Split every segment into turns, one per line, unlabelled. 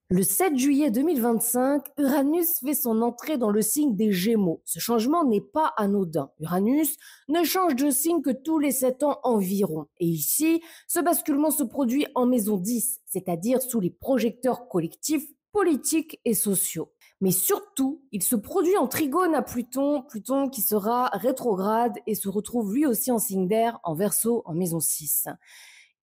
Le 7 juillet 2025, Uranus fait son entrée dans le signe des Gémeaux. Ce changement n'est pas anodin. Uranus ne change de signe que tous les 7 ans environ. Et ici, ce basculement se produit en maison 10, c'est-à-dire sous les projecteurs collectifs, politiques et sociaux. Mais surtout, il se produit en trigone à Pluton, Pluton qui sera rétrograde et se retrouve lui aussi en signe d'air, en Verseau, en maison 6.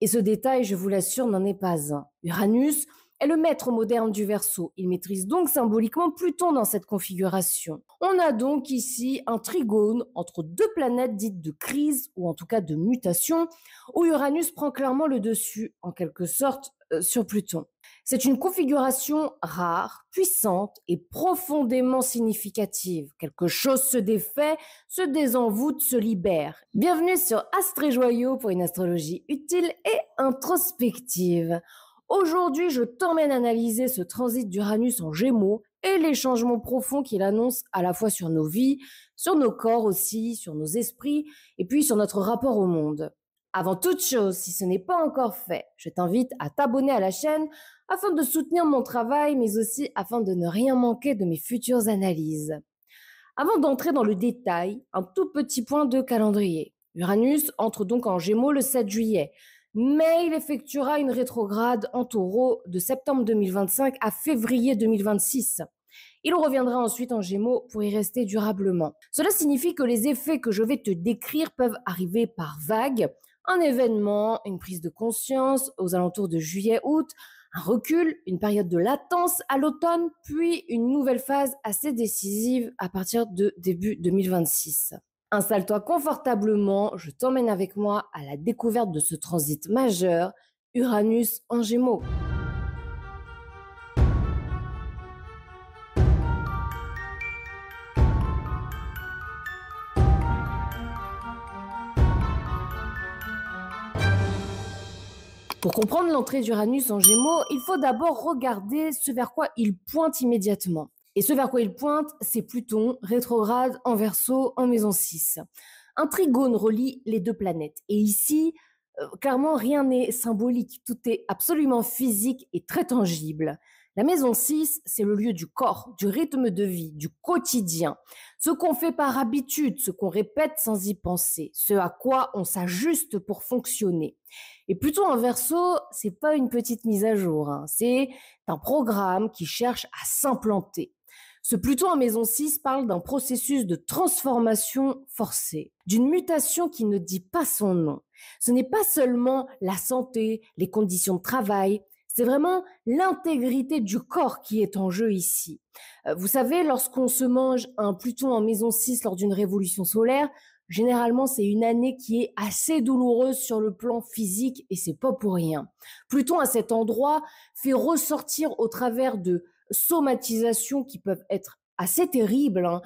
Et ce détail, je vous l'assure, n'en est pas un. Uranus est le maître moderne du Verseau. Il maîtrise donc symboliquement Pluton dans cette configuration. On a donc ici un trigone entre deux planètes dites de crise, ou en tout cas de mutation, où Uranus prend clairement le dessus, en quelque sorte, sur Pluton. C'est une configuration rare, puissante et profondément significative. Quelque chose se défait, se désenvoûte, se libère. Bienvenue sur Astre et Joyaux pour une astrologie utile et introspective. Aujourd'hui, je t'emmène analyser ce transit d'Uranus en Gémeaux et les changements profonds qu'il annonce à la fois sur nos vies, sur nos corps aussi, sur nos esprits et puis sur notre rapport au monde. Avant toute chose, si ce n'est pas encore fait, je t'invite à t'abonner à la chaîne afin de soutenir mon travail, mais aussi afin de ne rien manquer de mes futures analyses. Avant d'entrer dans le détail, un tout petit point de calendrier. Uranus entre donc en Gémeaux le 7 juillet, mais il effectuera une rétrograde en Taureau de septembre 2025 à février 2026. Il reviendra ensuite en Gémeaux pour y rester durablement. Cela signifie que les effets que je vais te décrire peuvent arriver par vagues, un événement, une prise de conscience aux alentours de juillet-août, un recul, une période de latence à l'automne, puis une nouvelle phase assez décisive à partir de début 2026. Installe-toi confortablement, je t'emmène avec moi à la découverte de ce transit majeur, Uranus en Gémeaux. Pour comprendre l'entrée d'Uranus en Gémeaux, il faut d'abord regarder ce vers quoi il pointe immédiatement. Et ce vers quoi il pointe, c'est Pluton, rétrograde en Verseau, en maison 6. Un trigone relie les deux planètes. Et ici, clairement, rien n'est symbolique. Tout est absolument physique et très tangible. La maison 6, c'est le lieu du corps, du rythme de vie, du quotidien. Ce qu'on fait par habitude, ce qu'on répète sans y penser, ce à quoi on s'ajuste pour fonctionner. Et Pluton en Verseau, c'est pas une petite mise à jour, hein. C'est un programme qui cherche à s'implanter. Ce Pluton en maison 6 parle d'un processus de transformation forcée, d'une mutation qui ne dit pas son nom. Ce n'est pas seulement la santé, les conditions de travail, c'est vraiment l'intégrité du corps qui est en jeu ici. Vous savez, lorsqu'on se mange un Pluton en maison 6 lors d'une révolution solaire, généralement, c'est une année qui est assez douloureuse sur le plan physique et c'est pas pour rien. Pluton, à cet endroit, fait ressortir au travers de somatisations qui peuvent être assez terribles, hein,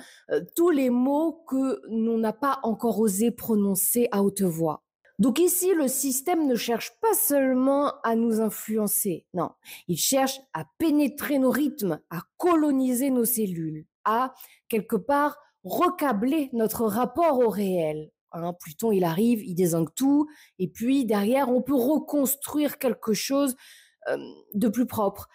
tous les mots que l'on n'a pas encore osé prononcer à haute voix. Donc ici, le système ne cherche pas seulement à nous influencer, non, il cherche à pénétrer nos rythmes, à coloniser nos cellules, à, quelque part, recabler notre rapport au réel. Hein, Pluton, il arrive, il dézingue tout, et puis derrière, on peut reconstruire quelque chose de plus propre,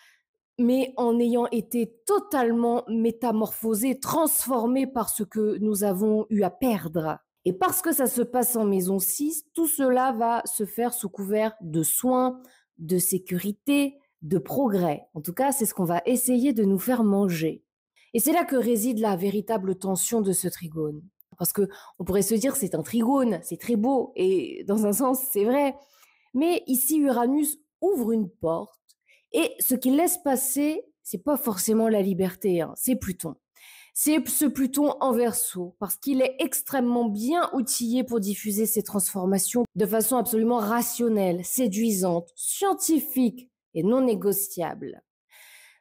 mais en ayant été totalement métamorphosé, transformé par ce que nous avons eu à perdre. Et parce que ça se passe en maison 6, tout cela va se faire sous couvert de soins, de sécurité, de progrès. En tout cas, c'est ce qu'on va essayer de nous faire manger. Et c'est là que réside la véritable tension de ce trigone. Parce que on pourrait se dire c'est un trigone, c'est très beau, et dans un sens c'est vrai. Mais ici Uranus ouvre une porte, et ce qu'il laisse passer, c'est pas forcément la liberté, hein, c'est Pluton. C'est ce Pluton en Verseau, parce qu'il est extrêmement bien outillé pour diffuser ces transformations de façon absolument rationnelle, séduisante, scientifique et non négociable.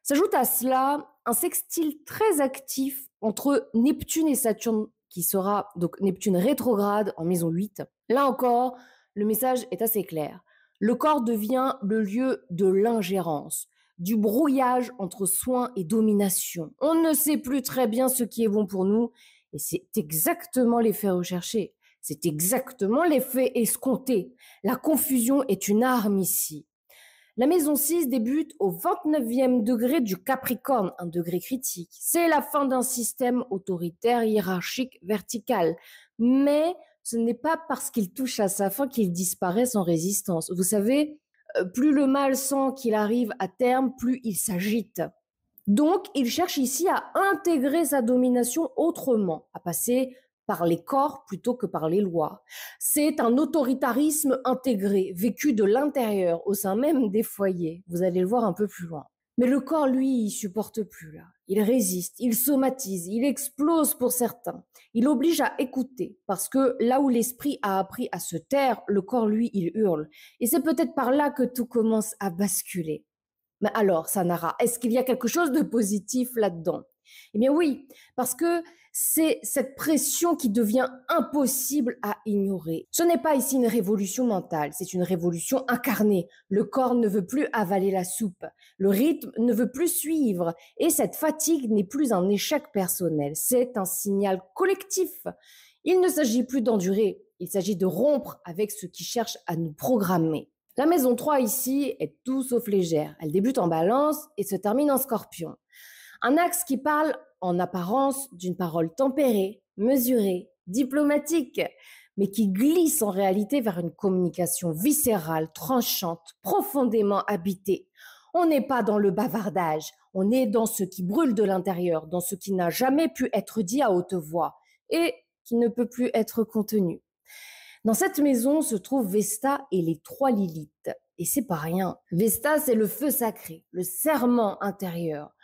S'ajoute à cela un sextile très actif entre Neptune et Saturne, qui sera donc Neptune rétrograde en maison 8. Là encore, le message est assez clair. Le corps devient le lieu de l'ingérence, du brouillage entre soin et domination. On ne sait plus très bien ce qui est bon pour nous, et c'est exactement l'effet recherché. C'est exactement l'effet escompté. La confusion est une arme ici. La maison 6 débute au 29e degré du Capricorne, un degré critique. C'est la fin d'un système autoritaire, hiérarchique, vertical. Mais ce n'est pas parce qu'il touche à sa fin qu'il disparaît sans résistance. Vous savez, plus le mal sent qu'il arrive à terme, plus il s'agite. Donc, il cherche ici à intégrer sa domination autrement, à passer par les corps plutôt que par les lois. C'est un autoritarisme intégré, vécu de l'intérieur, au sein même des foyers. Vous allez le voir un peu plus loin. Mais le corps, lui, il supporte plus là. Il résiste, il somatise, il explose pour certains. Il oblige à écouter, parce que là où l'esprit a appris à se taire, le corps, lui, il hurle. Et c'est peut-être par là que tout commence à basculer. Mais alors, Sanara, est-ce qu'il y a quelque chose de positif là-dedans? Eh bien oui, parce que c'est cette pression qui devient impossible à ignorer. Ce n'est pas ici une révolution mentale, c'est une révolution incarnée. Le corps ne veut plus avaler la soupe, le rythme ne veut plus suivre, et cette fatigue n'est plus un échec personnel, c'est un signal collectif. Il ne s'agit plus d'endurer, il s'agit de rompre avec ce qui cherche à nous programmer. La maison 3 ici est tout sauf légère. Elle débute en balance et se termine en scorpion. Un axe qui parle en apparence d'une parole tempérée, mesurée, diplomatique, mais qui glisse en réalité vers une communication viscérale, tranchante, profondément habitée. On n'est pas dans le bavardage, on est dans ce qui brûle de l'intérieur, dans ce qui n'a jamais pu être dit à haute voix et qui ne peut plus être contenu. Dans cette maison se trouvent Vesta et les 3 Lilith. Et c'est pas rien. Vesta, c'est le feu sacré, le serment intérieur.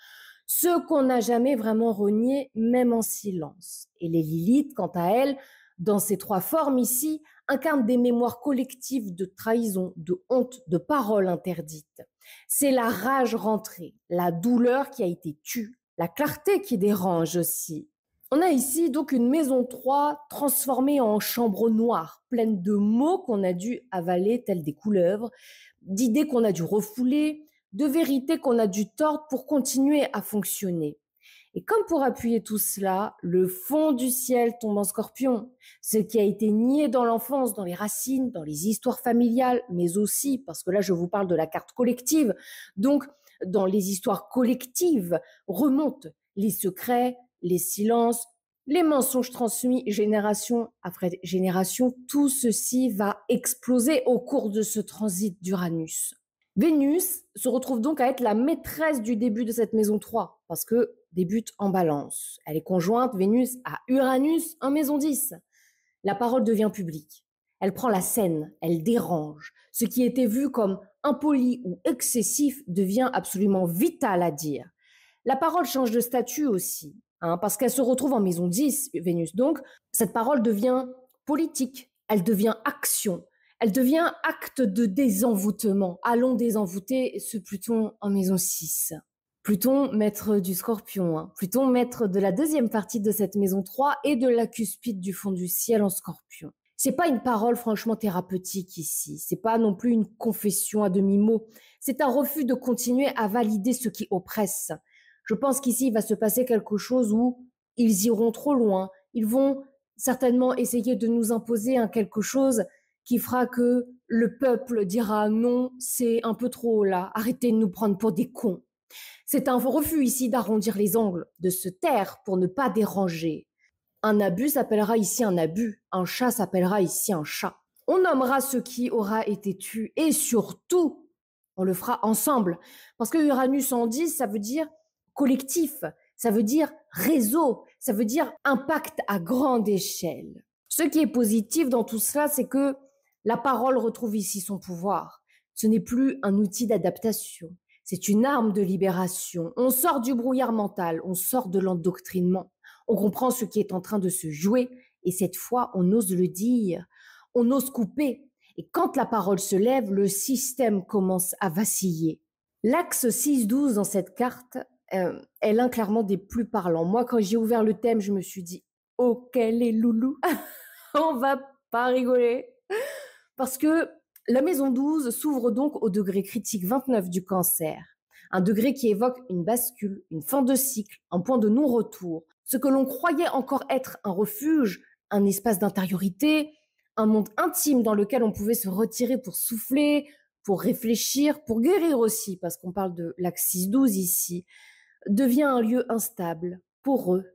Ce qu'on n'a jamais vraiment renié, même en silence. Et les Lilith, quant à elles, dans ces 3 formes ici, incarnent des mémoires collectives de trahison, de honte, de paroles interdites. C'est la rage rentrée, la douleur qui a été tue, la clarté qui dérange aussi. On a ici donc une maison 3 transformée en chambre noire, pleine de mots qu'on a dû avaler tels des couleuvres, d'idées qu'on a dû refouler, de vérités qu'on a dû tordre pour continuer à fonctionner. Et comme pour appuyer tout cela, le fond du ciel tombe en scorpion. Ce qui a été nié dans l'enfance, dans les racines, dans les histoires familiales, mais aussi, parce que là je vous parle de la carte collective, donc dans les histoires collectives remontent les secrets, les silences, les mensonges transmis génération après génération, tout ceci va exploser au cours de ce transit d'Uranus. Vénus se retrouve donc à être la maîtresse du début de cette maison 3, parce que débute en balance. Elle est conjointe, Vénus, à Uranus en maison 10. La parole devient publique. Elle prend la scène, elle dérange. Ce qui était vu comme impoli ou excessif devient absolument vital à dire. La parole change de statut aussi, parce qu'elle se retrouve en maison 10, Vénus. Donc, cette parole devient politique, elle devient action, elle devient acte de désenvoûtement. Allons désenvoûter ce Pluton en maison 6. Pluton, maître du Scorpion, Pluton, maître de la deuxième partie de cette maison 3 et de la cuspide du fond du ciel en Scorpion. C'est pas une parole franchement thérapeutique ici, c'est pas non plus une confession à demi-mot, c'est un refus de continuer à valider ce qui oppresse. Je pense qu'ici, il va se passer quelque chose où ils iront trop loin, ils vont certainement essayer de nous imposer quelque chose qui fera que le peuple dira non, c'est un peu trop là, arrêtez de nous prendre pour des cons. C'est un refus ici d'arrondir les angles, de se taire pour ne pas déranger. Un abus s'appellera ici un abus, un chat s'appellera ici un chat. On nommera ce qui aura été tué et surtout, on le fera ensemble. Parce que Uranus en 10, ça veut dire collectif, ça veut dire réseau, ça veut dire impact à grande échelle. Ce qui est positif dans tout cela, c'est que la parole retrouve ici son pouvoir. Ce n'est plus un outil d'adaptation. C'est une arme de libération. On sort du brouillard mental, on sort de l'endoctrinement. On comprend ce qui est en train de se jouer et cette fois, on ose le dire. On ose couper. Et quand la parole se lève, le système commence à vaciller. L'axe 6-12 dans cette carte est l'un clairement des plus parlants. Moi, quand j'ai ouvert le thème, je me suis dit « Oh, quel est loulou !» On va pas rigoler. Parce que la maison 12 s'ouvre donc au degré critique 29 du Cancer, un degré qui évoque une bascule, une fin de cycle, un point de non-retour, ce que l'on croyait encore être un refuge, un espace d'intériorité, un monde intime dans lequel on pouvait se retirer pour souffler, pour réfléchir, pour guérir aussi, parce qu'on parle de l'axe 6-12 ici, devient un lieu instable, poreux,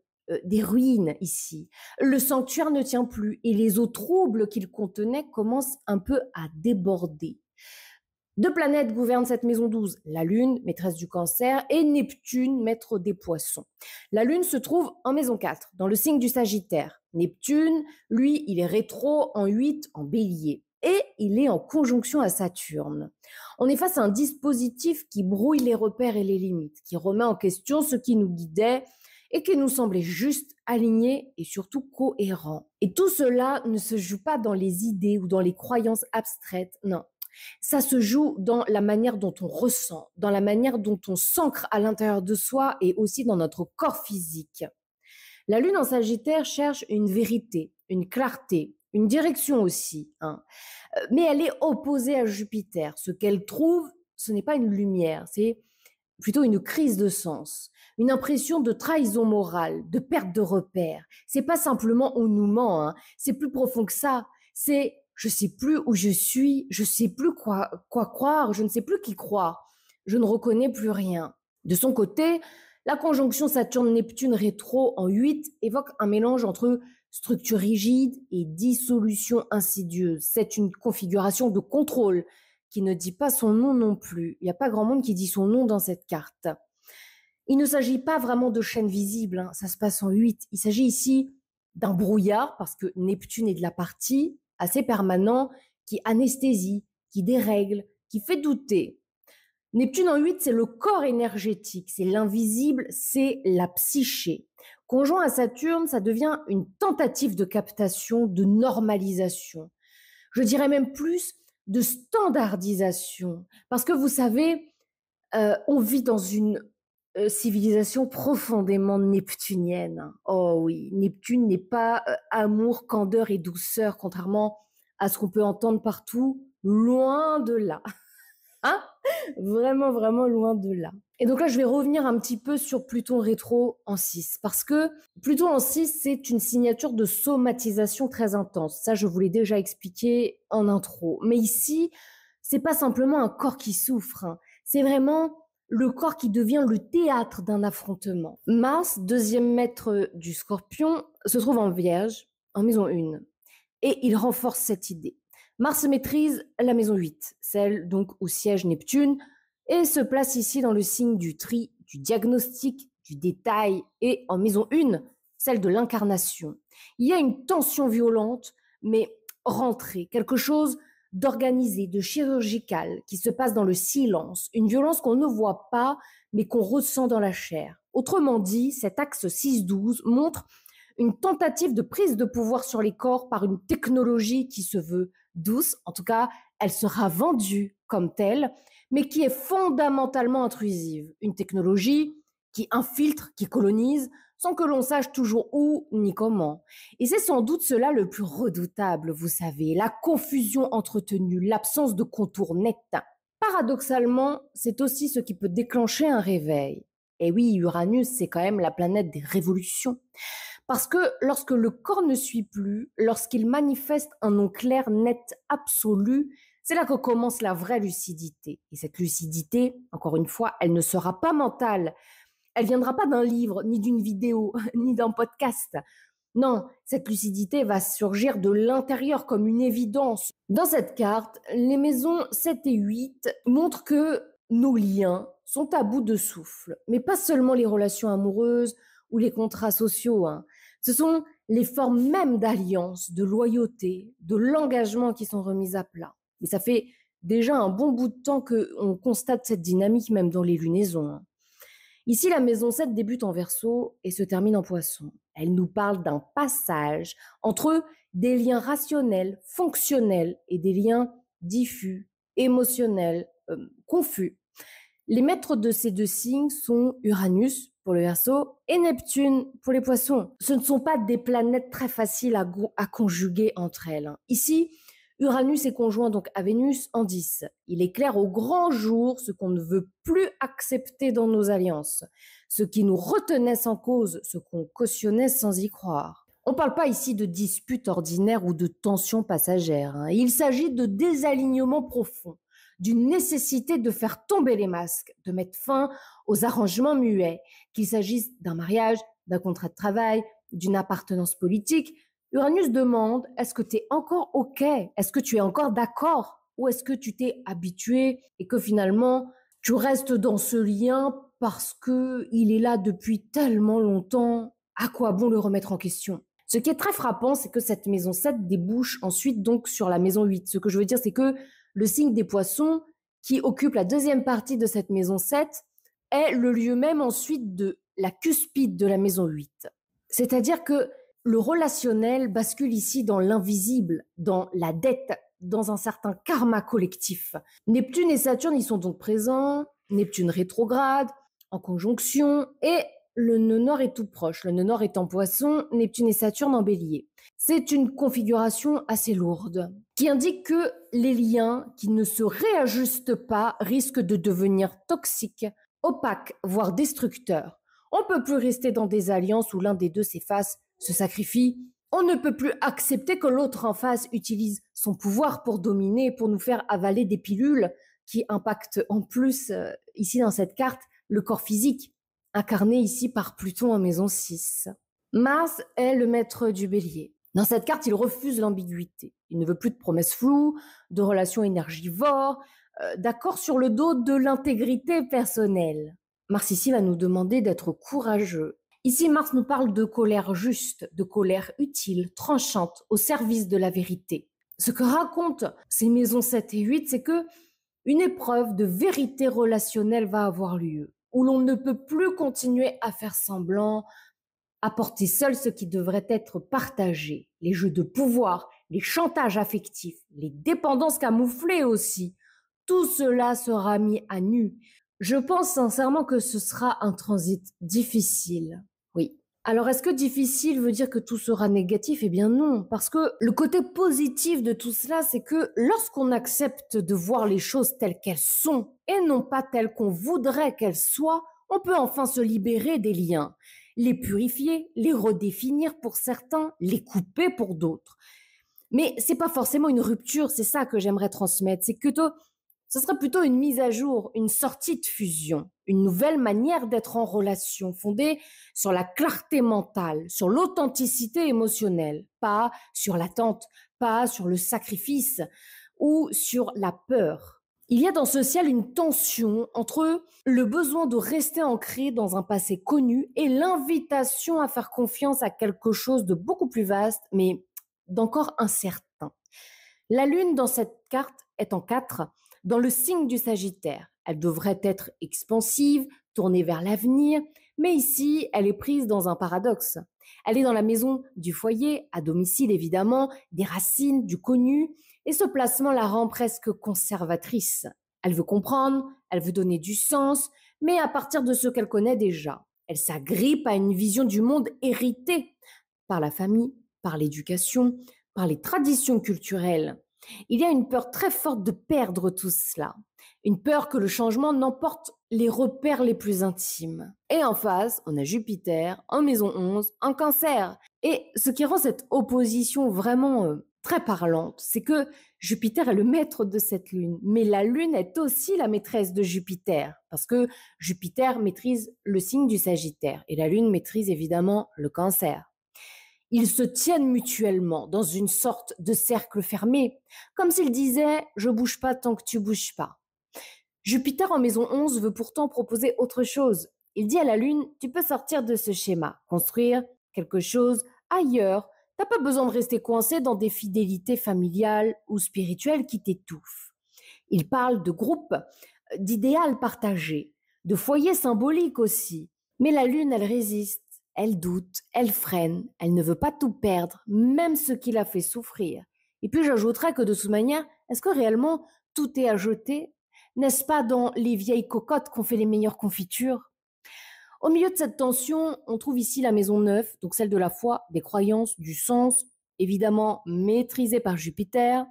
des ruines ici. Le sanctuaire ne tient plus et les eaux troubles qu'il contenait commencent un peu à déborder. Deux planètes gouvernent cette maison 12, la Lune, maîtresse du Cancer, et Neptune, maître des Poissons. La Lune se trouve en maison 4, dans le signe du Sagittaire. Neptune, lui, il est rétro en 8, en Bélier. Et il est en conjonction à Saturne. On est face à un dispositif qui brouille les repères et les limites, qui remet en question ce qui nous guidait et qui nous semblait juste, aligné et surtout cohérent. Et tout cela ne se joue pas dans les idées ou dans les croyances abstraites, non. Ça se joue dans la manière dont on ressent, dans la manière dont on s'ancre à l'intérieur de soi et aussi dans notre corps physique. La Lune en Sagittaire cherche une vérité, une clarté, une direction aussi, hein. Mais elle est opposée à Jupiter. Ce qu'elle trouve, ce n'est pas une lumière, c'est plutôt une crise de sens, une impression de trahison morale, de perte de repères. C'est pas simplement on nous ment, hein. C'est plus profond que ça. C'est je sais plus où je suis, je sais plus quoi croire, je ne sais plus qui croire, je ne reconnais plus rien. De son côté, la conjonction Saturne-Neptune rétro en 8 évoque un mélange entre structure rigide et dissolution insidieuse. C'est une configuration de contrôle qui ne dit pas son nom non plus. Il n'y a pas grand monde qui dit son nom dans cette carte. Il ne s'agit pas vraiment de chaînes visibles, hein, ça se passe en 8. Il s'agit ici d'un brouillard, parce que Neptune est de la partie, assez permanent, qui anesthésie, qui dérègle, qui fait douter. Neptune en 8, c'est le corps énergétique, c'est l'invisible, c'est la psyché. Conjoint à Saturne, ça devient une tentative de captation, de normalisation. Je dirais même plus de standardisation. Parce que vous savez, on vit dans une civilisation profondément neptunienne. Oh oui, Neptune n'est pas amour, candeur et douceur, contrairement à ce qu'on peut entendre partout, loin de là. Hein? Vraiment, vraiment loin de là. Et donc là, je vais revenir un petit peu sur Pluton rétro en 6, parce que Pluton en 6, c'est une signature de somatisation très intense. Ça, je vous l'ai déjà expliqué en intro. Mais ici, c'est pas simplement un corps qui souffre, hein. C'est vraiment le corps qui devient le théâtre d'un affrontement. Mars, deuxième maître du Scorpion, se trouve en Vierge, en maison 1. Et il renforce cette idée. Mars maîtrise la maison 8, celle donc où siège Neptune, et se place ici dans le signe du tri, du diagnostic, du détail, et en maison 1, celle de l'incarnation. Il y a une tension violente, mais rentrée, quelque chose d'organisé, de chirurgical, qui se passe dans le silence, une violence qu'on ne voit pas, mais qu'on ressent dans la chair. Autrement dit, cet axe 6-12 montre une tentative de prise de pouvoir sur les corps par une technologie qui se veut douce, en tout cas, elle sera vendue comme telle, mais qui est fondamentalement intrusive. Une technologie qui infiltre, qui colonise, sans que l'on sache toujours où ni comment. Et c'est sans doute cela le plus redoutable, vous savez, la confusion entretenue, l'absence de contour net. Paradoxalement, c'est aussi ce qui peut déclencher un réveil. Et oui, Uranus, c'est quand même la planète des révolutions. Parce que lorsque le corps ne suit plus, lorsqu'il manifeste un non clair, net, absolu, c'est là que commence la vraie lucidité. Et cette lucidité, encore une fois, elle ne sera pas mentale. Elle viendra pas d'un livre, ni d'une vidéo, ni d'un podcast. Non, cette lucidité va surgir de l'intérieur comme une évidence. Dans cette carte, les maisons 7 et 8 montrent que nos liens sont à bout de souffle. Mais pas seulement les relations amoureuses ou les contrats sociaux, hein. Ce sont les formes même d'alliance, de loyauté, de l'engagement qui sont remises à plat. Et ça fait déjà un bon bout de temps qu'on constate cette dynamique même dans les lunaisons, hein. Ici, la maison 7 débute en Verseau et se termine en Poisson. Elle nous parle d'un passage entre des liens rationnels, fonctionnels et des liens diffus, émotionnels, confus. Les maîtres de ces deux signes sont Uranus pour le Verseau et Neptune pour les Poissons. Ce ne sont pas des planètes très faciles à conjuguer entre elles, hein. Ici, Uranus est conjoint donc à Vénus en 10. Il éclaire au grand jour ce qu'on ne veut plus accepter dans nos alliances, ce qui nous retenait sans cause, ce qu'on cautionnait sans y croire. On ne parle pas ici de disputes ordinaires ou de tensions passagères, hein. Il s'agit de désalignements profonds, d'une nécessité de faire tomber les masques, de mettre fin aux arrangements muets, qu'il s'agisse d'un mariage, d'un contrat de travail, d'une appartenance politique. Uranus demande, est-ce que tu es encore OK? Est-ce que tu es encore d'accord? Ou est-ce que tu t'es habitué et que finalement, tu restes dans ce lien parce qu'il est là depuis tellement longtemps? À quoi bon le remettre en question? Ce qui est très frappant, c'est que cette maison 7 débouche ensuite donc sur la maison 8. Ce que je veux dire, c'est que le signe des poissons, qui occupe la deuxième partie de cette maison 7, est le lieu même ensuite de la cuspide de la maison 8. C'est-à-dire que le relationnel bascule ici dans l'invisible, dans la dette, dans un certain karma collectif. Neptune et Saturne y sont donc présents, Neptune rétrograde, en conjonction, et le nœud nord est tout proche. Le nœud nord est en poisson, Neptune et Saturne en bélier. C'est une configuration assez lourde qui indique que les liens qui ne se réajustent pas risquent de devenir toxiques, opaques, voire destructeurs. On ne peut plus rester dans des alliances où l'un des deux s'efface, se sacrifie. On ne peut plus accepter que l'autre en face utilise son pouvoir pour dominer, pour nous faire avaler des pilules qui impactent en plus, ici dans cette carte, le corps physique, incarné ici par Pluton en maison 6. Mars est le maître du bélier. Dans cette carte, il refuse l'ambiguïté. Il ne veut plus de promesses floues, de relations énergivores, d'accord sur le dos de l'intégrité personnelle. Mars ici va nous demander d'être courageux. Ici, Mars nous parle de colère juste, de colère utile, tranchante, au service de la vérité. Ce que racontent ces maisons 7 et 8, c'est que une épreuve de vérité relationnelle va avoir lieu, où l'on ne peut plus continuer à faire semblant, à porter seul ce qui devrait être partagé. Les jeux de pouvoir, les chantages affectifs, les dépendances camouflées aussi. Tout cela sera mis à nu. Je pense sincèrement que ce sera un transit difficile. Oui. Alors, est-ce que difficile veut dire que tout sera négatif? Eh bien non, parce que le côté positif de tout cela, c'est que lorsqu'on accepte de voir les choses telles qu'elles sont et non pas telles qu'on voudrait qu'elles soient, on peut enfin se libérer des liens, les purifier, les redéfinir pour certains, les couper pour d'autres. Mais c'est pas forcément une rupture, c'est ça que j'aimerais transmettre, c'est que ce serait plutôt une mise à jour, une sortie de fusion, une nouvelle manière d'être en relation fondée sur la clarté mentale, sur l'authenticité émotionnelle, pas sur l'attente, pas sur le sacrifice ou sur la peur. Il y a dans ce ciel une tension entre le besoin de rester ancré dans un passé connu et l'invitation à faire confiance à quelque chose de beaucoup plus vaste, mais d'encore incertain. La Lune dans cette carte est en 4, dans le signe du Sagittaire. Elle devrait être expansive, tournée vers l'avenir, mais ici, elle est prise dans un paradoxe. Elle est dans la maison du foyer, à domicile évidemment, des racines, du connu, et ce placement la rend presque conservatrice. Elle veut comprendre, elle veut donner du sens, mais à partir de ce qu'elle connaît déjà. Elle s'agrippe à une vision du monde héritée par la famille, par l'éducation, par les traditions culturelles. Il y a une peur très forte de perdre tout cela, une peur que le changement n'emporte les repères les plus intimes. Et en face, on a Jupiter en maison 11, en Cancer. Et ce qui rend cette opposition vraiment très parlante, c'est que Jupiter est le maître de cette lune, mais la lune est aussi la maîtresse de Jupiter, parce que Jupiter maîtrise le signe du Sagittaire et la lune maîtrise évidemment le Cancer. Ils se tiennent mutuellement dans une sorte de cercle fermé, comme s'ils disaient « je bouge pas tant que tu bouges pas ». Jupiter en maison 11 veut pourtant proposer autre chose. Il dit à la Lune « tu peux sortir de ce schéma, construire quelque chose ailleurs. T'as pas besoin de rester coincé dans des fidélités familiales ou spirituelles qui t'étouffent. » Il parle de groupe, d'idéal partagé, de foyer symbolique aussi. Mais la Lune, elle résiste. Elle doute, elle freine, elle ne veut pas tout perdre, même ce qui la fait souffrir. Et puis j'ajouterais que de toute manière, est-ce que réellement tout est à jeter? N'est-ce pas dans les vieilles cocottes qu'on fait les meilleures confitures? Au milieu de cette tension, on trouve ici la maison 9, donc celle de la foi, des croyances, du sens, évidemment maîtrisée par Jupiter.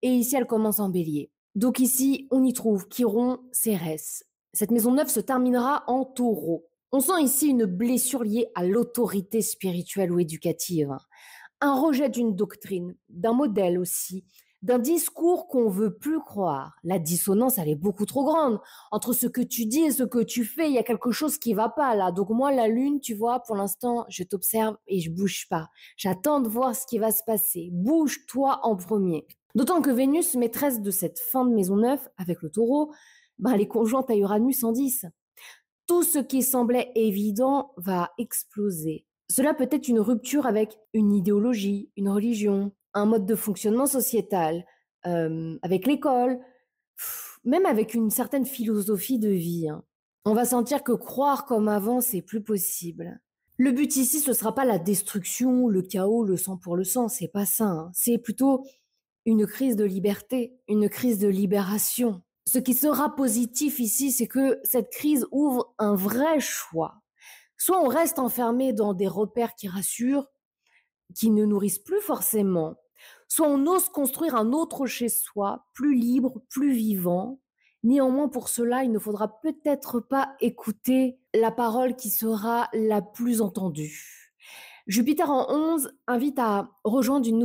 Et ici, elle commence en bélier. Donc ici, on y trouve Chiron, Cérès. Cette maison 9 se terminera en taureau. On sent ici une blessure liée à l'autorité spirituelle ou éducative, un rejet d'une doctrine, d'un modèle aussi, d'un discours qu'on veut plus croire. La dissonance, elle est beaucoup trop grande. Entre ce que tu dis et ce que tu fais, il y a quelque chose qui va pas là. Donc moi, la lune, tu vois, pour l'instant, je t'observe et je bouge pas. J'attends de voir ce qui va se passer. Bouge-toi en premier. D'autant que Vénus, maîtresse de cette fin de maison 9, avec le taureau, ben, elle est conjointe à Uranus en 10. Tout ce qui semblait évident va exploser. Cela peut être une rupture avec une idéologie, une religion, un mode de fonctionnement sociétal, avec l'école, même avec une certaine philosophie de vie, hein. On va sentir que croire comme avant, c'est plus possible. Le but ici, ce sera pas la destruction, le chaos, le sang pour le sang, c'est pas ça, hein. C'est plutôt une crise de liberté, une crise de libération. Ce qui sera positif ici, c'est que cette crise ouvre un vrai choix. Soit on reste enfermé dans des repères qui rassurent, qui ne nourrissent plus forcément, soit on ose construire un autre chez soi, plus libre, plus vivant. Néanmoins, pour cela, il ne faudra peut-être pas écouter la parole qui sera la plus entendue. Jupiter en 11 invite à rejoindre une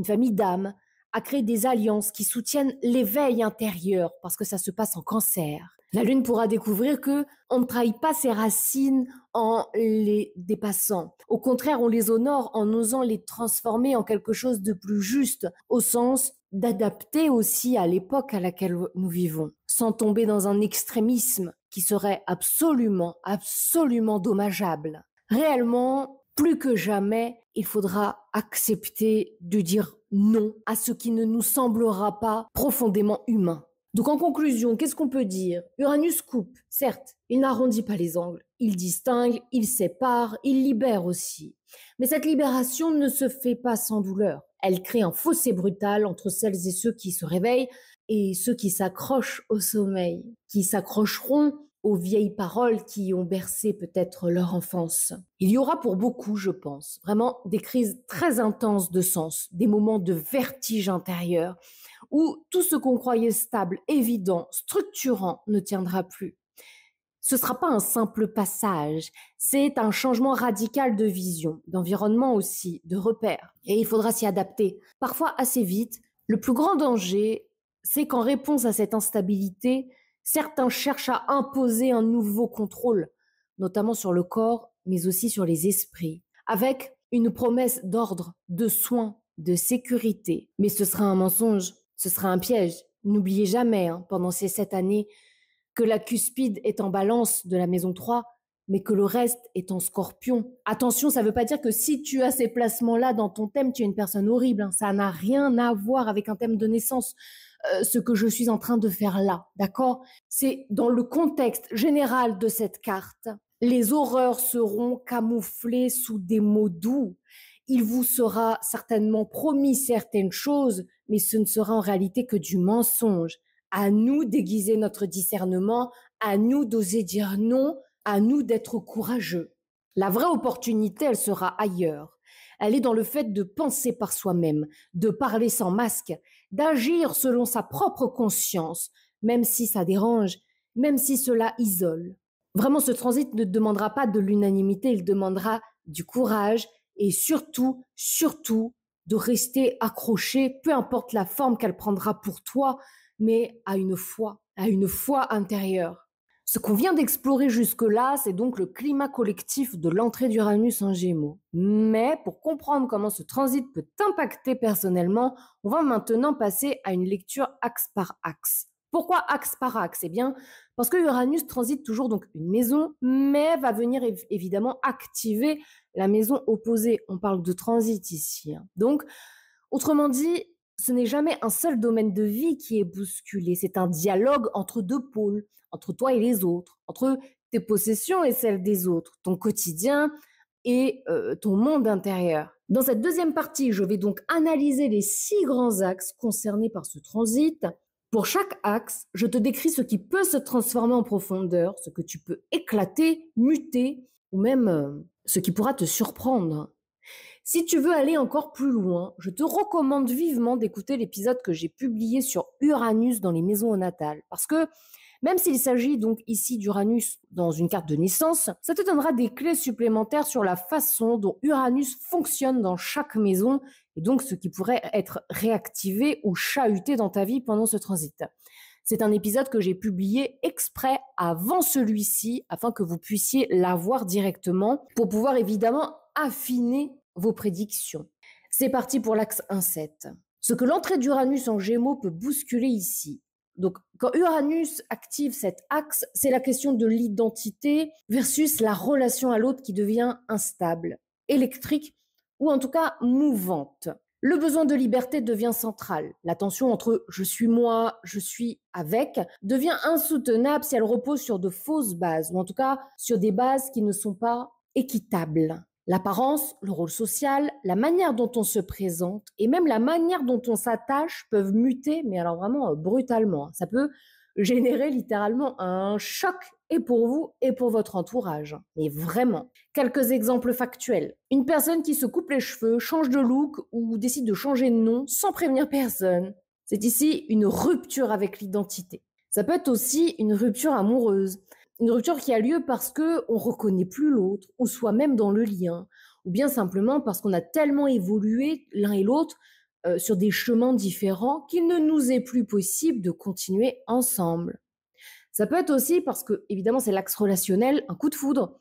famille d'âmes, à créer des alliances qui soutiennent l'éveil intérieur, parce que ça se passe en Cancer. La Lune pourra découvrir que on ne trahit pas ses racines en les dépassant. Au contraire, on les honore en osant les transformer en quelque chose de plus juste, au sens d'adapter aussi à l'époque à laquelle nous vivons, sans tomber dans un extrémisme qui serait absolument, absolument dommageable. Réellement, plus que jamais, il faudra accepter de dire non à ce qui ne nous semblera pas profondément humain. Donc en conclusion, qu'est-ce qu'on peut dire? Uranus coupe, certes, il n'arrondit pas les angles, il distingue, il sépare, il libère aussi. Mais cette libération ne se fait pas sans douleur. Elle crée un fossé brutal entre celles et ceux qui se réveillent et ceux qui s'accrochent au sommeil, qui s'accrocheront aux vieilles paroles qui ont bercé peut-être leur enfance. Il y aura pour beaucoup, je pense, vraiment des crises très intenses de sens, des moments de vertige intérieur, où tout ce qu'on croyait stable, évident, structurant ne tiendra plus. Ce ne sera pas un simple passage, c'est un changement radical de vision, d'environnement aussi, de repères. Et il faudra s'y adapter, parfois assez vite. Le plus grand danger, c'est qu'en réponse à cette instabilité, certains cherchent à imposer un nouveau contrôle, notamment sur le corps, mais aussi sur les esprits, avec une promesse d'ordre, de soins, de sécurité. Mais ce sera un mensonge, ce sera un piège. N'oubliez jamais, pendant ces 7 années, que la cuspide est en balance de la maison 3, mais que le reste est en scorpion. Attention, ça ne veut pas dire que si tu as ces placements-là dans ton thème, tu es une personne horrible. Ça n'a rien à voir avec un thème de naissance, ce que je suis en train de faire là, d'accord? C'est dans le contexte général de cette carte. Les horreurs seront camouflées sous des mots doux. Il vous sera certainement promis certaines choses, mais ce ne sera en réalité que du mensonge. À nous d'aiguiser notre discernement, à nous d'oser dire non, à nous d'être courageux. La vraie opportunité, elle sera ailleurs. Elle est dans le fait de penser par soi-même, de parler sans masque, d'agir selon sa propre conscience, même si ça dérange, même si cela isole. Vraiment, ce transit ne demandera pas de l'unanimité, il demandera du courage et surtout, surtout, de rester accroché, peu importe la forme qu'elle prendra pour toi, mais à une foi intérieure. Ce qu'on vient d'explorer jusque-là, c'est donc le climat collectif de l'entrée d'Uranus en Gémeaux. Mais pour comprendre comment ce transit peut t'impacter personnellement, on va maintenant passer à une lecture axe par axe. Pourquoi axe par axe? Eh bien, parce que Uranus transite toujours donc une maison, mais va venir évidemment activer la maison opposée. On parle de transit ici. Donc, autrement dit, ce n'est jamais un seul domaine de vie qui est bousculé, c'est un dialogue entre deux pôles, entre toi et les autres, entre tes possessions et celles des autres, ton quotidien et ton monde intérieur. Dans cette deuxième partie, je vais donc analyser les 6 grands axes concernés par ce transit. Pour chaque axe, je te décris ce qui peut se transformer en profondeur, ce que tu peux éclater, muter, ou même ce qui pourra te surprendre. Si tu veux aller encore plus loin, je te recommande vivement d'écouter l'épisode que j'ai publié sur Uranus dans les maisons natales, parce que Même s'il s'agit donc ici d'Uranus dans une carte de naissance, ça te donnera des clés supplémentaires sur la façon dont Uranus fonctionne dans chaque maison et donc ce qui pourrait être réactivé ou chahuté dans ta vie pendant ce transit. C'est un épisode que j'ai publié exprès avant celui-ci afin que vous puissiez l'avoir directement pour pouvoir évidemment affiner vos prédictions. C'est parti pour l'axe 1-7. Ce que l'entrée d'Uranus en Gémeaux peut bousculer ici. Donc, quand Uranus active cet axe, c'est la question de l'identité versus la relation à l'autre qui devient instable, électrique ou en tout cas mouvante. Le besoin de liberté devient central. La tension entre je suis moi, je suis avec devient insoutenable si elle repose sur de fausses bases ou en tout cas sur des bases qui ne sont pas équitables. L'apparence, le rôle social, la manière dont on se présente et même la manière dont on s'attache peuvent muter, mais alors vraiment brutalement. Ça peut générer littéralement un choc et pour vous et pour votre entourage. Mais vraiment. Quelques exemples factuels. Une personne qui se coupe les cheveux, change de look ou décide de changer de nom sans prévenir personne. C'est ici une rupture avec l'identité. Ça peut être aussi une rupture amoureuse. Une rupture qui a lieu parce qu'on ne reconnaît plus l'autre, ou soit même dans le lien, ou bien simplement parce qu'on a tellement évolué l'un et l'autre sur des chemins différents qu'il ne nous est plus possible de continuer ensemble. Ça peut être aussi parce que, évidemment, c'est l'axe relationnel, un coup de foudre,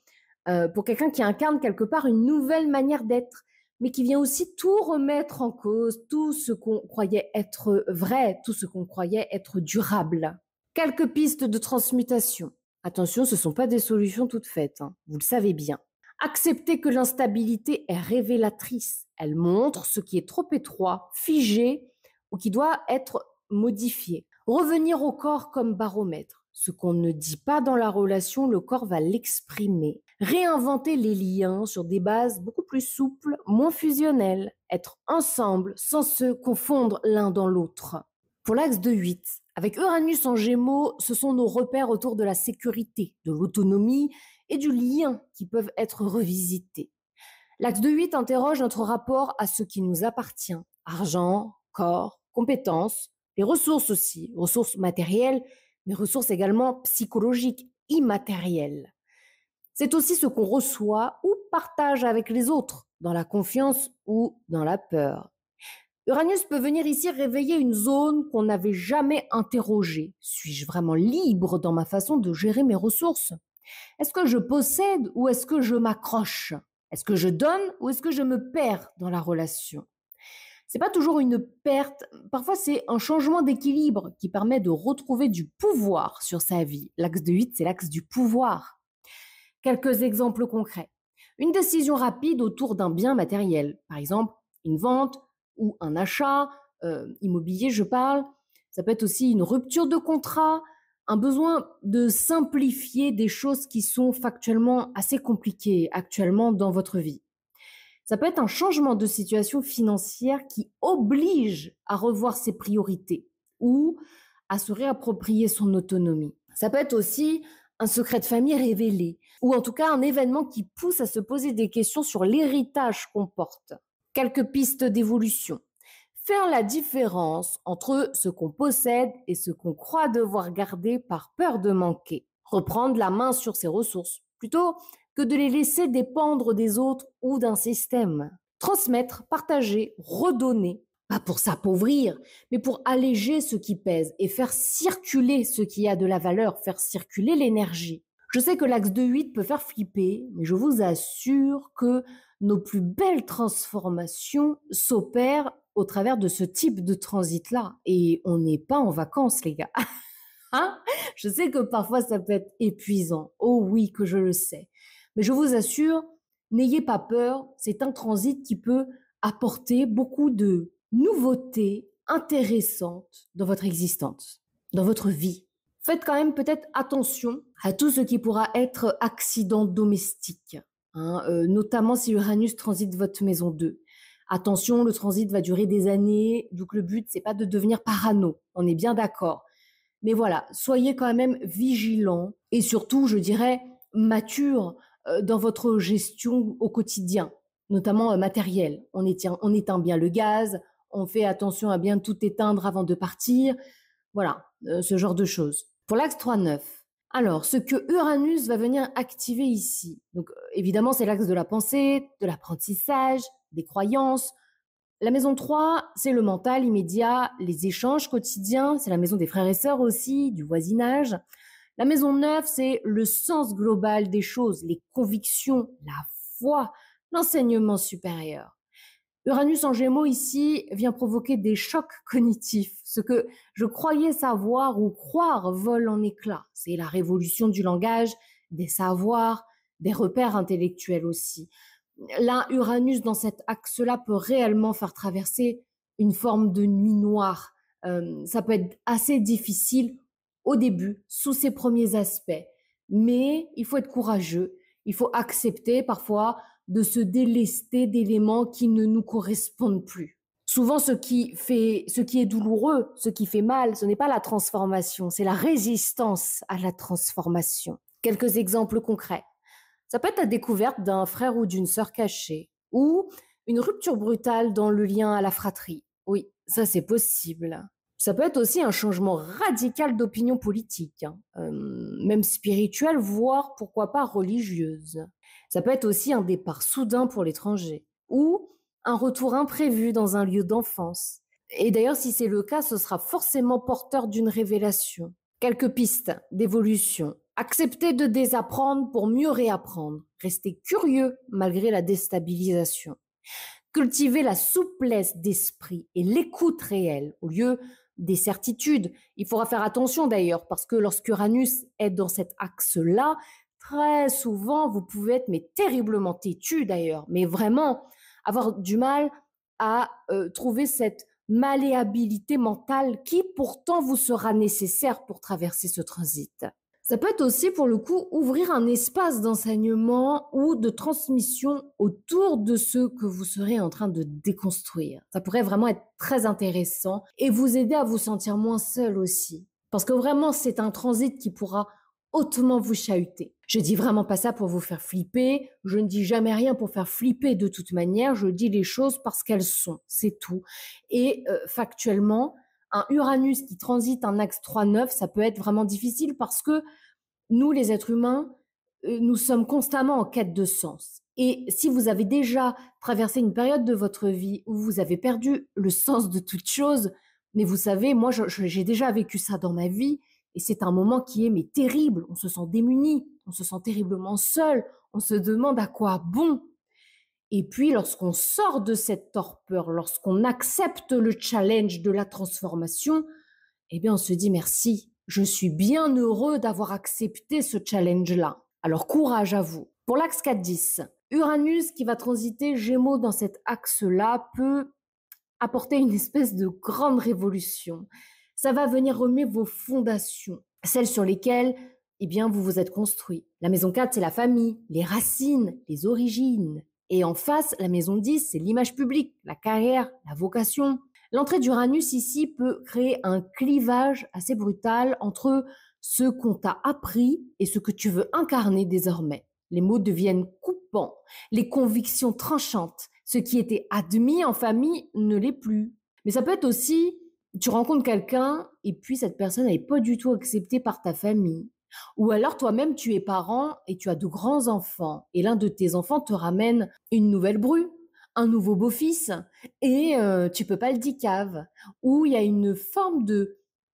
pour quelqu'un qui incarne quelque part une nouvelle manière d'être, mais qui vient aussi tout remettre en cause, tout ce qu'on croyait être vrai, tout ce qu'on croyait être durable. Quelques pistes de transmutation. Attention, ce ne sont pas des solutions toutes faites, hein, vous le savez bien. Accepter que l'instabilité est révélatrice. Elle montre ce qui est trop étroit, figé ou qui doit être modifié. Revenir au corps comme baromètre. Ce qu'on ne dit pas dans la relation, le corps va l'exprimer. Réinventer les liens sur des bases beaucoup plus souples, moins fusionnelles. Être ensemble sans se confondre l'un dans l'autre. Pour l'axe de 8, avec Uranus en Gémeaux, ce sont nos repères autour de la sécurité, de l'autonomie et du lien qui peuvent être revisités. L'axe de 8 interroge notre rapport à ce qui nous appartient, argent, corps, compétences, les ressources aussi, ressources matérielles, mais ressources également psychologiques, immatérielles. C'est aussi ce qu'on reçoit ou partage avec les autres, dans la confiance ou dans la peur. Uranus peut venir ici réveiller une zone qu'on n'avait jamais interrogée. Suis-je vraiment libre dans ma façon de gérer mes ressources? Est-ce que je possède ou est-ce que je m'accroche? Est-ce que je donne ou est-ce que je me perds dans la relation? C'est pas toujours une perte, parfois c'est un changement d'équilibre qui permet de retrouver du pouvoir sur sa vie. L'axe de 8, c'est l'axe du pouvoir. Quelques exemples concrets. Une décision rapide autour d'un bien matériel, par exemple une vente ou un achat immobilier, je parle. Ça peut être aussi une rupture de contrat, un besoin de simplifier des choses qui sont factuellement assez compliquées actuellement dans votre vie. Ça peut être un changement de situation financière qui oblige à revoir ses priorités ou à se réapproprier son autonomie. Ça peut être aussi un secret de famille révélé ou en tout cas un événement qui pousse à se poser des questions sur l'héritage qu'on porte. Quelques pistes d'évolution. Faire la différence entre ce qu'on possède et ce qu'on croit devoir garder par peur de manquer. Reprendre la main sur ses ressources, plutôt que de les laisser dépendre des autres ou d'un système. Transmettre, partager, redonner, pas pour s'appauvrir, mais pour alléger ce qui pèse et faire circuler ce qui a de la valeur, faire circuler l'énergie. Je sais que l'axe de 8 peut faire flipper, mais je vous assure que nos plus belles transformations s'opèrent au travers de ce type de transit-là. Et on n'est pas en vacances, les gars. Hein? Je sais que parfois ça peut être épuisant. Oh oui, que je le sais. Mais je vous assure, n'ayez pas peur, c'est un transit qui peut apporter beaucoup de nouveautés intéressantes dans votre existence, dans votre vie. Faites quand même peut-être attention à tout ce qui pourra être accident domestique, notamment si Uranus transite votre maison 2. Attention, le transit va durer des années, donc le but, c'est pas de devenir parano, on est bien d'accord. Mais voilà, soyez quand même vigilants et surtout, je dirais, mature dans votre gestion au quotidien, notamment matériel. On éteint bien le gaz, on fait attention à bien tout éteindre avant de partir, voilà, ce genre de choses. Pour l'axe 3-9, alors ce que Uranus va venir activer ici, donc évidemment c'est l'axe de la pensée, de l'apprentissage, des croyances. La maison 3, c'est le mental immédiat, les échanges quotidiens, c'est la maison des frères et sœurs aussi, du voisinage. La maison 9, c'est le sens global des choses, les convictions, la foi, l'enseignement supérieur. Uranus en Gémeaux ici vient provoquer des chocs cognitifs. Ce que je croyais savoir ou croire vole en éclats. C'est la révolution du langage, des savoirs, des repères intellectuels aussi. Là, Uranus dans cet axe-là peut réellement faire traverser une forme de nuit noire. Ça peut être assez difficile au début, sous ses premiers aspects. Mais il faut être courageux. Il faut accepter parfois de se délester d'éléments qui ne nous correspondent plus. Souvent, ce qui est douloureux, ce qui fait mal, ce n'est pas la transformation, c'est la résistance à la transformation. Quelques exemples concrets. Ça peut être la découverte d'un frère ou d'une sœur cachée, ou une rupture brutale dans le lien à la fratrie. Oui, ça c'est possible. Ça peut être aussi un changement radical d'opinion politique, même spirituelle, voire pourquoi pas religieuse. Ça peut être aussi un départ soudain pour l'étranger, ou un retour imprévu dans un lieu d'enfance. Et d'ailleurs, si c'est le cas, ce sera forcément porteur d'une révélation. Quelques pistes d'évolution. Accepter de désapprendre pour mieux réapprendre. Rester curieux malgré la déstabilisation. Cultiver la souplesse d'esprit et l'écoute réelle au lieu des certitudes. Il faudra faire attention d'ailleurs parce que lorsqu'Uranus est dans cet axe-là, très souvent vous pouvez être mais terriblement têtu d'ailleurs, mais vraiment avoir du mal à trouver cette malléabilité mentale qui pourtant vous sera nécessaire pour traverser ce transit. Ça peut être aussi, pour le coup, ouvrir un espace d'enseignement ou de transmission autour de ce que vous serez en train de déconstruire. Ça pourrait vraiment être très intéressant et vous aider à vous sentir moins seul aussi. Parce que vraiment, c'est un transit qui pourra hautement vous chahuter. Je dis vraiment pas ça pour vous faire flipper. Je ne dis jamais rien pour faire flipper de toute manière. Je dis les choses parce qu'elles sont. C'est tout. Et factuellement, un Uranus qui transite un axe 3-9, ça peut être vraiment difficile parce que nous, les êtres humains, nous sommes constamment en quête de sens. Et si vous avez déjà traversé une période de votre vie où vous avez perdu le sens de toute chose, mais vous savez, moi, j'ai déjà vécu ça dans ma vie, et c'est un moment qui est mais terrible. On se sent démuni, on se sent terriblement seul, on se demande à quoi bon. Et puis, lorsqu'on sort de cette torpeur, lorsqu'on accepte le challenge de la transformation, eh bien, on se dit merci. Je suis bien heureux d'avoir accepté ce challenge-là. Alors, courage à vous. Pour l'axe 4-10, Uranus qui va transiter Gémeaux dans cet axe-là peut apporter une espèce de grande révolution. Ça va venir remuer vos fondations, celles sur lesquelles eh bien, vous vous êtes construit. La maison 4, c'est la famille, les racines, les origines. Et en face, la maison 10, c'est l'image publique, la carrière, la vocation. L'entrée d'Uranus ici peut créer un clivage assez brutal entre ce qu'on t'a appris et ce que tu veux incarner désormais. Les mots deviennent coupants, les convictions tranchantes. Ce qui était admis en famille ne l'est plus. Mais ça peut être aussi, tu rencontres quelqu'un et puis cette personne n'est pas du tout acceptée par ta famille. Ou alors toi-même, tu es parent et tu as de grands enfants et l'un de tes enfants te ramène une nouvelle bru, un nouveau beau-fils et tu peux pas le dicave. Ou il y a une forme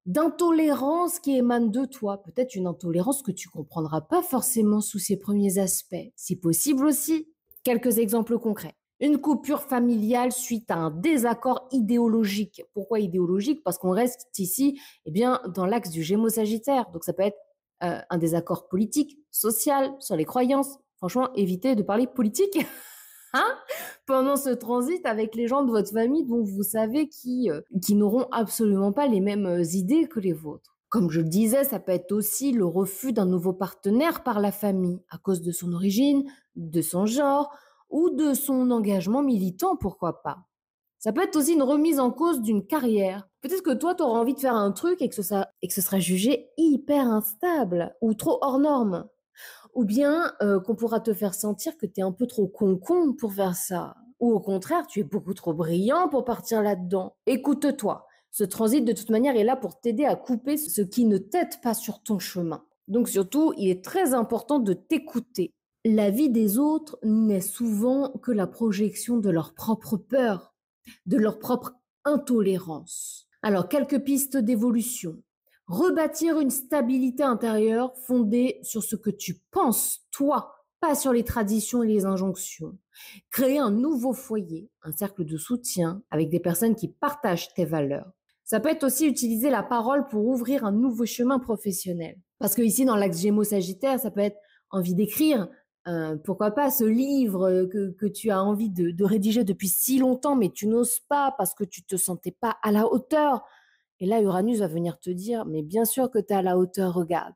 d'intolérance qui émane de toi. Peut-être une intolérance que tu comprendras pas forcément sous ses premiers aspects. C'est possible aussi. Quelques exemples concrets. Une coupure familiale suite à un désaccord idéologique. Pourquoi idéologique? Parce qu'on reste ici eh bien, dans l'axe du Gémeaux-Sagittaire. Donc ça peut être un désaccord politique, social, sur les croyances. Franchement, évitez de parler politique hein, pendant ce transit avec les gens de votre famille dont vous savez qui n'auront absolument pas les mêmes idées que les vôtres. Comme je le disais, ça peut être aussi le refus d'un nouveau partenaire par la famille à cause de son origine, de son genre ou de son engagement militant, pourquoi pas. Ça peut être aussi une remise en cause d'une carrière. Peut-être que toi, tu auras envie de faire un truc et que ce sera jugé hyper instable ou trop hors norme. Ou bien qu'on pourra te faire sentir que tu es un peu trop con pour faire ça. Ou au contraire, tu es beaucoup trop brillant pour partir là-dedans. Écoute-toi. Ce transit, de toute manière, est là pour t'aider à couper ce qui ne t'aide pas sur ton chemin. Donc surtout, il est très important de t'écouter. La vie des autres n'est souvent que la projection de leur propre peur, de leur propre intolérance. Alors, quelques pistes d'évolution. Rebâtir une stabilité intérieure fondée sur ce que tu penses, toi, pas sur les traditions et les injonctions. Créer un nouveau foyer, un cercle de soutien avec des personnes qui partagent tes valeurs. Ça peut être aussi utiliser la parole pour ouvrir un nouveau chemin professionnel. Parce que ici, dans l'axe Gémeaux-Sagittaire, ça peut être envie d'écrire, pourquoi pas ce livre que tu as envie de rédiger depuis si longtemps, mais tu n'oses pas parce que tu te sentais pas à la hauteur. Et là, Uranus va venir te dire, mais bien sûr que tu es à la hauteur, regarde.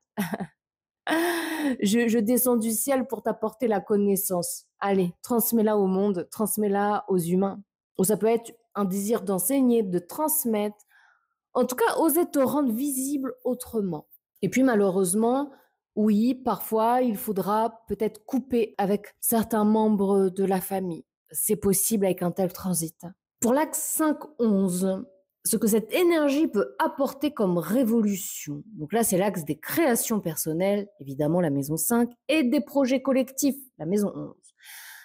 Je descends du ciel pour t'apporter la connaissance. Allez, transmets-la au monde, transmets-la aux humains. Ou ça peut être un désir d'enseigner, de transmettre. En tout cas, oser te rendre visible autrement. Et puis malheureusement, oui, parfois, il faudra peut-être couper avec certains membres de la famille. C'est possible avec un tel transit. Pour l'axe 5-11, ce que cette énergie peut apporter comme révolution. Donc là, c'est l'axe des créations personnelles, évidemment la maison 5, et des projets collectifs, la maison 11.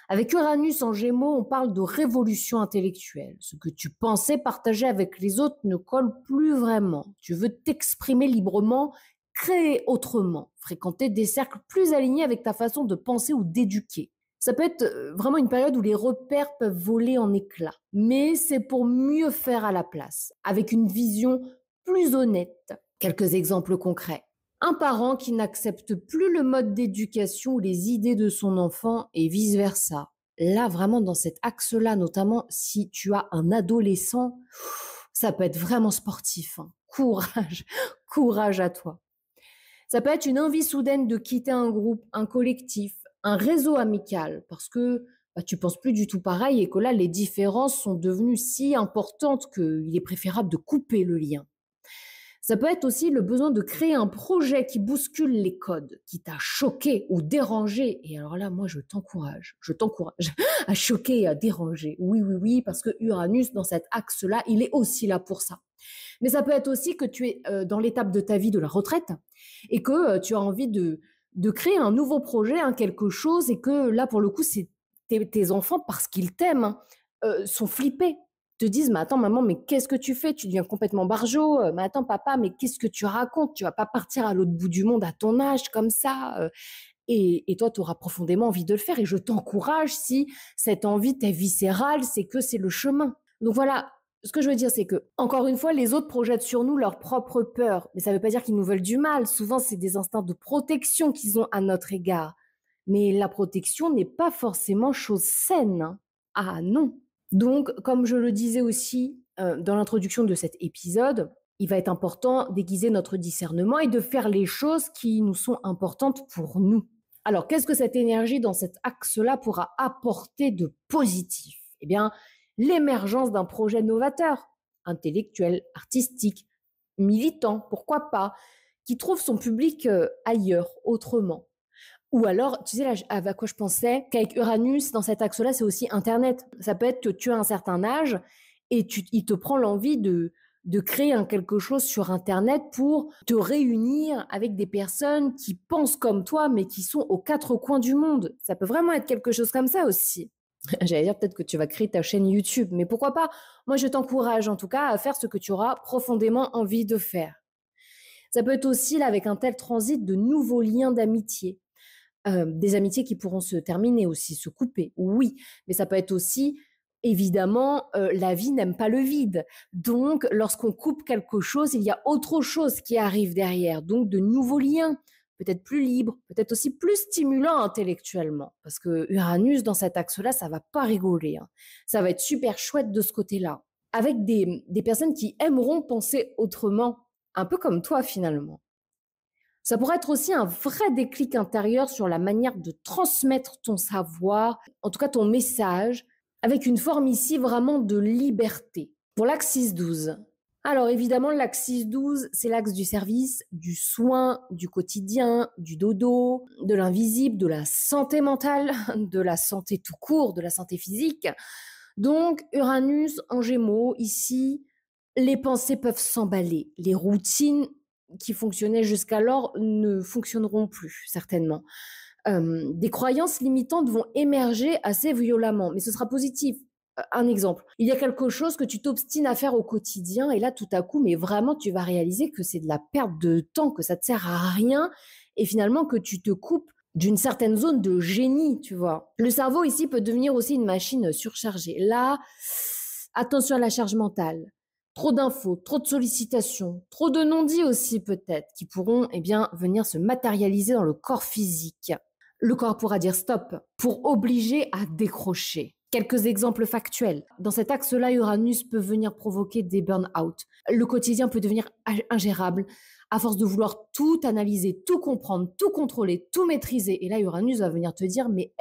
Avec Uranus en Gémeaux, on parle de révolution intellectuelle. Ce que tu pensais partager avec les autres ne colle plus vraiment. Tu veux t'exprimer librement, créer autrement, fréquenter des cercles plus alignés avec ta façon de penser ou d'éduquer. Ça peut être vraiment une période où les repères peuvent voler en éclats, mais c'est pour mieux faire à la place, avec une vision plus honnête. Quelques exemples concrets. Un parent qui n'accepte plus le mode d'éducation ou les idées de son enfant et vice-versa. Là, vraiment, dans cet axe-là, notamment si tu as un adolescent, ça peut être vraiment sportif. Hein. Courage, courage à toi. Ça peut être une envie soudaine de quitter un groupe, un collectif, un réseau amical, parce que tu penses plus du tout pareil et que là, les différences sont devenues si importantes qu'il est préférable de couper le lien. Ça peut être aussi le besoin de créer un projet qui bouscule les codes, qui t'a choqué ou dérangé. Et alors là, moi, je t'encourage à choquer et à déranger. Oui, oui, oui, parce que Uranus, dans cet axe-là, il est aussi là pour ça. Mais ça peut être aussi que tu es dans l'étape de ta vie de la retraite et que tu as envie de créer un nouveau projet, hein, quelque chose, et que là, pour le coup, c'est tes enfants, parce qu'ils t'aiment, hein, sont flippés, te disent, mais attends maman, mais qu'est-ce que tu fais? Tu deviens complètement barjot. Mais attends papa, mais qu'est-ce que tu racontes? Tu vas pas partir à l'autre bout du monde à ton âge comme ça. Et toi, tu auras profondément envie de le faire. Et je t'encourage, si cette envie t'est viscérale, c'est que c'est le chemin. Donc voilà, ce que je veux dire, c'est que, encore une fois, les autres projettent sur nous leur propre peur. Mais ça ne veut pas dire qu'ils nous veulent du mal. Souvent, c'est des instincts de protection qu'ils ont à notre égard. Mais la protection n'est pas forcément chose saine. Hein. Ah non. Donc, comme je le disais aussi dans l'introduction de cet épisode, il va être important d'aiguiser notre discernement et de faire les choses qui nous sont importantes pour nous. Alors, qu'est-ce que cette énergie dans cet axe-là pourra apporter de positif? Eh bien, l'émergence d'un projet novateur, intellectuel, artistique, militant, pourquoi pas, qui trouve son public ailleurs, autrement. Ou alors, tu sais, là, à quoi je pensais, qu'avec Uranus, dans cet axe-là, c'est aussi Internet. Ça peut être que tu as un certain âge et il te prend l'envie de créer quelque chose sur Internet pour te réunir avec des personnes qui pensent comme toi, mais qui sont aux quatre coins du monde. Ça peut vraiment être quelque chose comme ça aussi. J'allais dire peut-être que tu vas créer ta chaîne YouTube, mais pourquoi pas? Moi, je t'encourage en tout cas à faire ce que tu auras profondément envie de faire. Ça peut être aussi, là, avec un tel transit, de nouveaux liens d'amitié. Des amitiés qui pourront se terminer aussi, se couper, oui. Mais ça peut être aussi, évidemment, la vie n'aime pas le vide. Donc, lorsqu'on coupe quelque chose, il y a autre chose qui arrive derrière. Donc, de nouveaux liens, peut-être plus libres, peut-être aussi plus stimulants intellectuellement. Parce que Uranus, dans cet axe-là, ça va pas rigoler. Hein. Ça va être super chouette de ce côté-là. Avec des personnes qui aimeront penser autrement, un peu comme toi finalement. Ça pourrait être aussi un vrai déclic intérieur sur la manière de transmettre ton savoir, en tout cas ton message, avec une forme ici vraiment de liberté. Pour l'axe 6-12. Alors évidemment, l'axe 6-12, c'est l'axe du service, du soin, du quotidien, du dodo, de l'invisible, de la santé mentale, de la santé tout court, de la santé physique. Donc Uranus en Gémeaux, ici, Les pensées peuvent s'emballer. Les routines qui fonctionnaient jusqu'alors ne fonctionneront plus, certainement. Des croyances limitantes vont émerger assez violemment, mais ce sera positif. Un exemple, il y a quelque chose que tu t'obstines à faire au quotidien et là, tout à coup, mais vraiment, tu vas réaliser que c'est de la perte de temps, que ça te sert à rien et finalement que tu te coupes d'une certaine zone de génie, tu vois. Le cerveau ici peut devenir aussi une machine surchargée. Là, attention à la charge mentale. Trop d'infos, trop de sollicitations, trop de non-dits aussi peut-être, qui pourront venir se matérialiser dans le corps physique. Le corps pourra dire stop pour obliger à décrocher. Quelques exemples factuels. Dans cet axe-là, Uranus peut venir provoquer des burn-out. Le quotidien peut devenir ingérable à force de vouloir tout analyser, tout comprendre, tout contrôler, tout maîtriser. Et là, Uranus va venir te dire, mais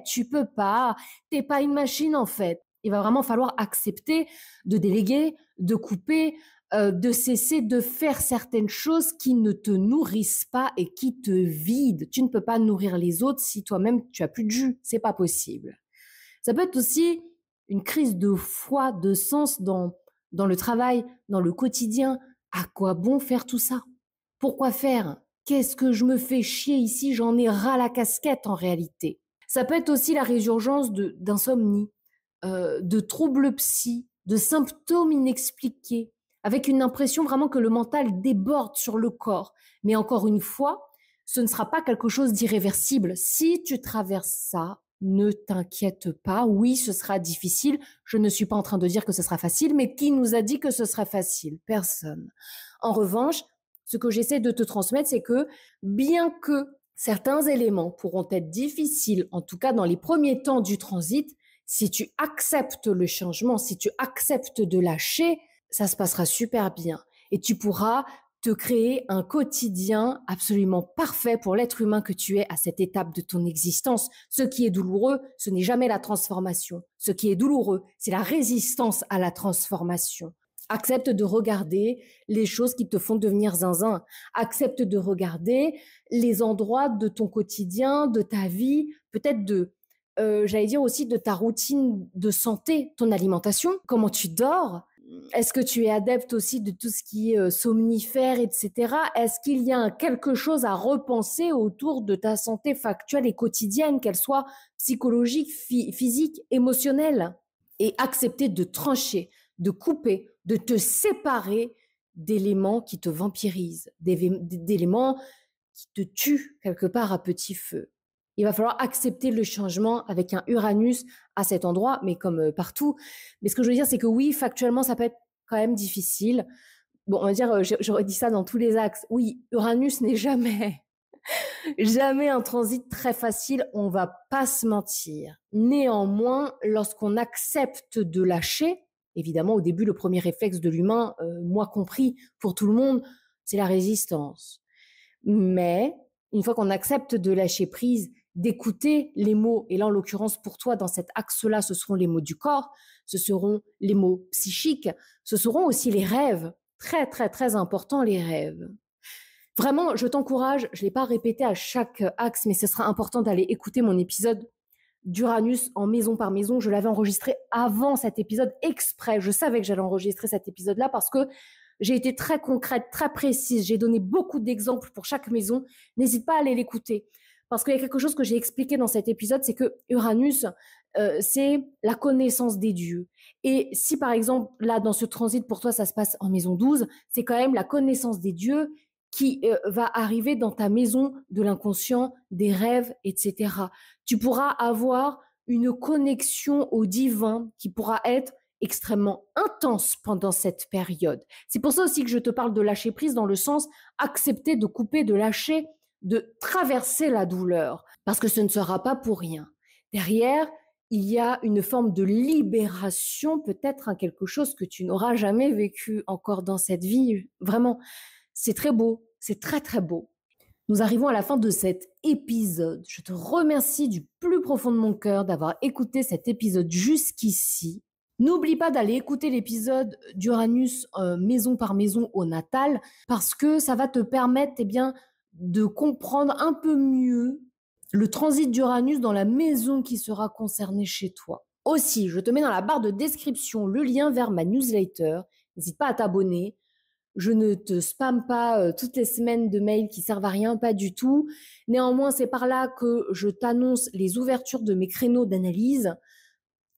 tu peux pas, t'es pas une machine en fait. Il va vraiment falloir accepter de déléguer, de couper, de cesser de faire certaines choses qui ne te nourrissent pas et qui te vident. Tu ne peux pas nourrir les autres si toi-même tu as plus de jus. C'est pas possible. Ça peut être aussi une crise de foi, de sens dans le travail, dans le quotidien. À quoi bon faire tout ça? Pourquoi faire? Qu'est-ce que je me fais chier ici? J'en ai ras la casquette en réalité. Ça peut être aussi la résurgence d'insomnie, de troubles psy, de symptômes inexpliqués, avec une impression vraiment que le mental déborde sur le corps. Mais encore une fois, ce ne sera pas quelque chose d'irréversible. Si tu traverses ça, ne t'inquiète pas. Oui, ce sera difficile. Je ne suis pas en train de dire que ce sera facile, mais qui nous a dit que ce sera facile? Personne. En revanche, ce que j'essaie de te transmettre, c'est que bien que certains éléments pourront être difficiles, en tout cas dans les premiers temps du transit, si tu acceptes le changement, si tu acceptes de lâcher, ça se passera super bien. Et tu pourras te créer un quotidien absolument parfait pour l'être humain que tu es à cette étape de ton existence. Ce qui est douloureux, ce n'est jamais la transformation. Ce qui est douloureux, c'est la résistance à la transformation. Accepte de regarder les choses qui te font devenir zinzin. Accepte de regarder les endroits de ton quotidien, de ta vie, peut-être j'allais dire aussi de ta routine de santé, ton alimentation, comment tu dors. Est-ce que tu es adepte aussi de tout ce qui est somnifère, etc. Est-ce qu'il y a quelque chose à repenser autour de ta santé factuelle et quotidienne, qu'elle soit psychologique, physique, émotionnelle? Et accepter de trancher, de couper, de te séparer d'éléments qui te vampirisent, d'éléments qui te tuent quelque part à petit feu. Il va falloir accepter le changement avec un Uranus à cet endroit, mais comme partout. Mais ce que je veux dire, c'est que oui, factuellement, ça peut être quand même difficile. Bon, on va dire, j'aurais dit ça dans tous les axes. Oui, Uranus n'est jamais, jamais un transit très facile, on va pas se mentir. Néanmoins, lorsqu'on accepte de lâcher, évidemment, au début, le premier réflexe de l'humain, moi compris, pour tout le monde, c'est la résistance. Mais une fois qu'on accepte de lâcher prise, d'écouter les mots, et là en l'occurrence pour toi dans cet axe-là, ce seront les mots du corps, ce seront les mots psychiques, ce seront aussi les rêves, très très très important les rêves. Vraiment, je t'encourage, je ne l'ai pas répété à chaque axe, mais ce sera important d'aller écouter mon épisode d'Uranus en maison par maison. Je l'avais enregistré avant cet épisode exprès, je savais que j'allais enregistrer cet épisode-là parce que j'ai été très concrète, très précise. J'ai donné beaucoup d'exemples pour chaque maison. N'hésite pas à aller l'écouter. Parce qu'il y a quelque chose que j'ai expliqué dans cet épisode, c'est que Uranus, c'est la connaissance des dieux. Et si par exemple, là, dans ce transit, pour toi, ça se passe en maison 12, c'est quand même la connaissance des dieux qui va arriver dans ta maison de l'inconscient, des rêves, etc. Tu pourras avoir une connexion au divin qui pourra être extrêmement intense pendant cette période. C'est pour ça aussi que je te parle de lâcher prise dans le sens accepter de couper, de lâcher, de traverser la douleur, parce que ce ne sera pas pour rien. Derrière, il y a une forme de libération, peut-être quelque chose que tu n'auras jamais vécu encore dans cette vie. Vraiment, c'est très beau, c'est très très beau. Nous arrivons à la fin de cet épisode. Je te remercie du plus profond de mon cœur d'avoir écouté cet épisode jusqu'ici. N'oublie pas d'aller écouter l'épisode d'Uranus maison par maison au natal parce que ça va te permettre de comprendre un peu mieux le transit d'Uranus dans la maison qui sera concernée chez toi. Aussi, je te mets dans la barre de description le lien vers ma newsletter n'hésite pas à t'abonner. Je ne te spamme pas toutes les semaines de mails qui servent à rien, pas du tout. Néanmoins, c'est par là que je t'annonce les ouvertures de mes créneaux d'analyse,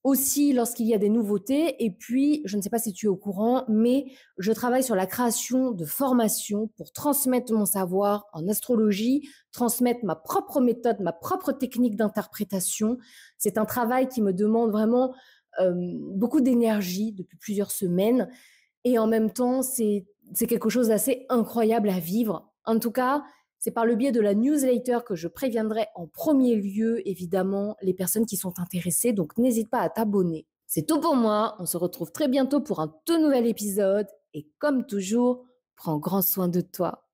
aussi lorsqu'il y a des nouveautés. Et puis, je ne sais pas si tu es au courant, mais je travaille sur la création de formations pour transmettre mon savoir en astrologie, transmettre ma propre méthode, ma propre technique d'interprétation. C'est un travail qui me demande vraiment beaucoup d'énergie depuis plusieurs semaines. Et en même temps, c'est quelque chose d'assez incroyable à vivre. En tout cas, c'est par le biais de la newsletter que je préviendrai en premier lieu, évidemment, les personnes qui sont intéressées. Donc, n'hésite pas à t'abonner. C'est tout pour moi. On se retrouve très bientôt pour un tout nouvel épisode. Et comme toujours, prends grand soin de toi.